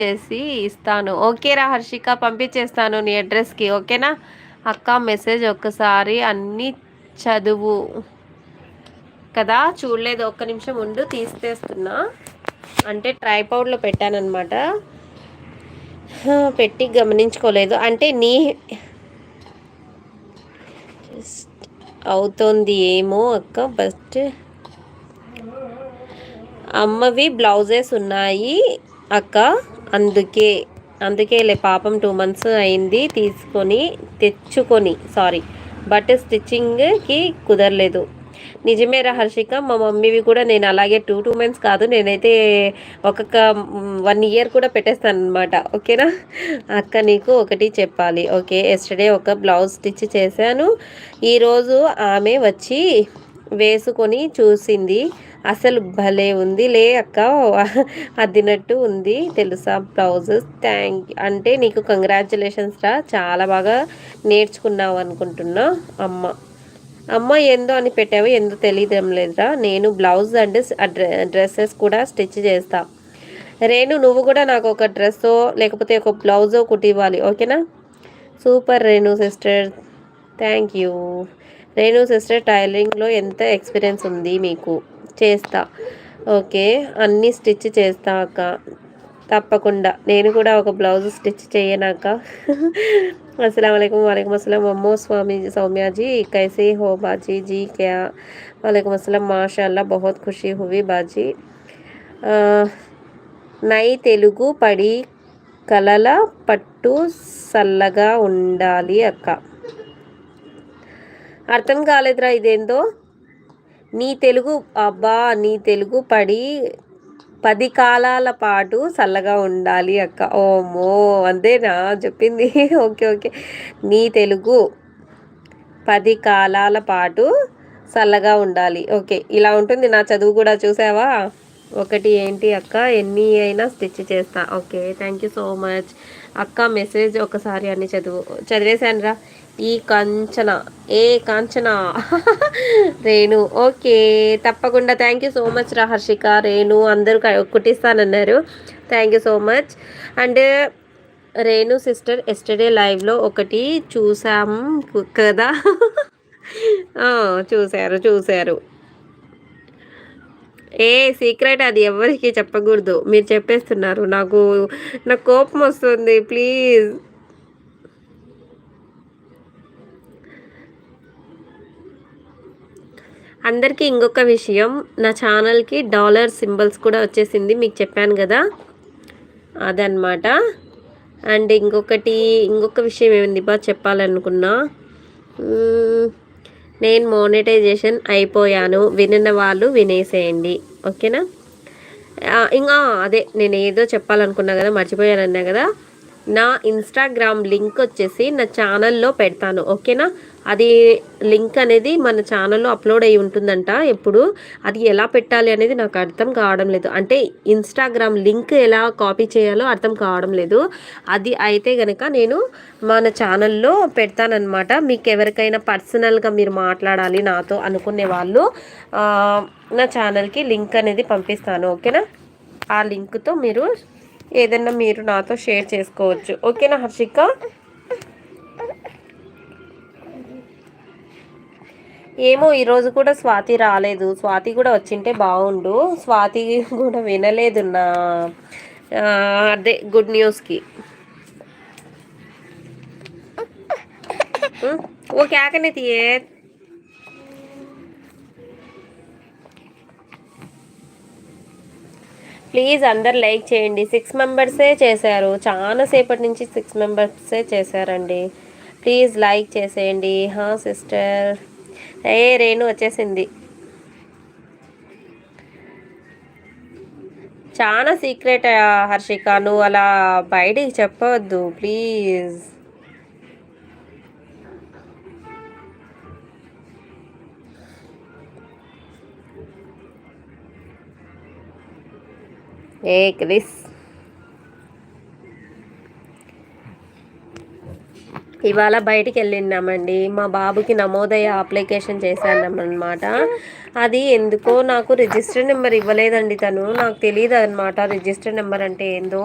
చేసి ఇస్తాను. ఓకేరా హర్షిక, పంపించేస్తాను నీ అడ్రస్కి. ఓకేనా అక్క? మెసేజ్ ఒక్కసారి అన్నీ చదువు కదా. చూడలేదు, ఒక్క నిమిషం ఉండు, తీసేస్తున్నా. అంటే ట్రైపౌడ్లో పెట్టానన్నమాట, పెట్టి గమనించుకోలేదు. అంటే నీ అవుతుంది ఏమో అక్క. బస్ట్ అమ్మవి బ్లౌజెస్ ఉన్నాయి అక్క, అందుకేలే పాపం 2 months అయింది తెచ్చుకొని సారీ, బట్ స్టిచ్చింగ్కి కుదరలేదు. నిజమేరా హర్షిక, మా మమ్మీవి కూడా నేను అలాగే 2 months కాదు, నేనైతే ఒక్కొక్క 1 year కూడా పెట్టేస్తాను అనమాట. ఓకేనా అక్క? నీకు ఒకటి చెప్పాలి. ఓకే, ఎస్టర్డే ఒక బ్లౌజ్ స్టిచ్ చేశాను. ఈరోజు ఆమె వచ్చి వేసుకొని చూసింది, అసలు భలే ఉంది లే అక్క, అద్దినట్టు ఉంది తెలుసా బ్లౌజ్. అంటే నీకు కంగ్రాచులేషన్స్ రా, చాలా బాగా నేర్చుకున్నావు అనుకుంటున్నా. అమ్మ ఏందో అని పెట్టావు, ఏందో తెలియడం లేదురా. నేను బ్లౌజ్ అండ్ డ్రెస్సెస్ కూడా స్టిచ్ చేస్తా. రేణు, నువ్వు కూడా నాకు ఒక డ్రెస్సో లేకపోతే ఒక బ్లౌజో కుట్టివ్వాలి. ఓకేనా? Super Renu sister, thank you. Renu sister, టైలరింగ్లో ఎంత ఎక్స్పీరియన్స్ ఉంది మీకు? చేస్తా. ఓకే, అన్నీ స్టిచ్ చేస్తా అక్క, తప్పకుండా. నేను కూడా ఒక బ్లౌజ్ స్టిచ్ చేయనాక. अस्सलाम वालेकुम। वालेकुम अस्सलाम अम्मो स्वामी सौम्या जी, कैसे हो बाजी जी? क्या? वालेकुम अस्सलाम, माशाल्लाह बहुत खुशी हुई बाजी। నై తెలుగు పడి కలల పట్టు సల్లగా ఉండాలి అక్క. అర్థం కాలేదురా ఇదేందో. నీ తెలుగు, అబ్బా, నీ తెలుగు పడి 10 కాలాల పాటు చల్లగా ఉండాలి అక్క. ఓమో, అంతేనా చెప్పింది? ఓకే ఓకే, నీ తెలుగు 10 కాలాల పాటు చల్లగా ఉండాలి. ఓకే, ఇలా ఉంటుంది నా చదువు కూడా, చూసావా? ఒకటి ఏంటి అక్క, ఎన్ని అయినా స్టిచ్ చేస్తా. Okay, thank you so much అక్క. మెసేజ్ ఒకసారి అన్ని చదివేశాను రా. ఈ కాంచన, ఏ కాంచన? రేణు, ఓకే, తప్పకుండా. థ్యాంక్ యూ సో మచ్ రా హర్షిక, రేణు అందరూ కుట్టిస్తానన్నారు. Thank you so much. And Renu sister, yesterday లైవ్లో ఒకటి చూసాం కదా. చూశారు. ఏ సీక్రెట్ అది ఎవరికి చెప్పకూడదు, మీరు చెప్పేస్తున్నారు. నాకు కోపం వస్తుంది, ప్లీజ్. అందరికీ ఇంకొక విషయం, నా ఛానల్కి డాలర్ సింబల్స్ కూడా వచ్చేసింది, మీకు చెప్పాను కదా, అదనమాట. అండ్ ఇంకొక విషయం ఏమైంది బా చెప్పాలనుకున్నా. నేను మోనిటైజేషన్ అయిపోయాను, వినిన వాళ్ళు వినేసేయండి. ఓకేనా? ఇంకా అదే నేను ఏదో చెప్పాలనుకున్నా కదా, మర్చిపోయానన్నా కదా. నా ఇన్స్టాగ్రామ్ లింక్ వచ్చేసి నా ఛానల్లో పెడతాను. ఓకేనా? అది లింక్ అనేది మన ఛానల్లో అప్లోడ్ అయ్యి ఉంటుందంట ఎప్పుడు. అది ఎలా పెట్టాలి అనేది నాకు అర్థం కావడం లేదు. అంటే ఇన్స్టాగ్రామ్ లింక్ ఎలా కాపీ చేయాలో అర్థం కావడం లేదు. అది అయితే కనుక నేను మన ఛానల్లో పెడతానన్నమాట. మీకు ఎవరికైనా పర్సనల్గా మీరు మాట్లాడాలి నాతో అనుకునే వాళ్ళు నా ఛానల్కి లింక్ అనేది పంపిస్తాను. ఓకేనా? ఆ లింక్తో మీరు ఏదన్నా మీరు నాతో షేర్ చేసుకోవచ్చు. ఓకేనా హర్షిక? ఏమో ఈరోజు కూడా స్వాతి రాలేదు. స్వాతి కూడా వచ్చింటే బాగుండు. స్వాతి కూడా వినలేదు నా అదే గుడ్ న్యూస్కి. ఓ క్యాకనే తీయే. ప్లీజ్ అందరు లైక్ చేయండి. 6 మెంబర్సే చేశారు, చాలా సేపటి నుంచి 6 మెంబర్సే చేశారండి. ప్లీజ్ లైక్ చేసేయండి. సిస్టర్ రేణు వచ్చేసింది. చాలా సీక్రెట్ హర్షిక, నువ్వు అలా బయటికి చెప్పవద్దు ప్లీజ్. క్రిస్, ఇవాళ బయటికి వెళ్ళినామండి. మా బాబుకి నమోదయ అప్లికేషన్ చేశానన్నమాట. అది ఎందుకో నాకు రిజిస్టర్ నెంబర్ ఇవ్వలేదండి తను. నాకు తెలియదు అనమాట రిజిస్టర్ నెంబర్ అంటే ఏందో.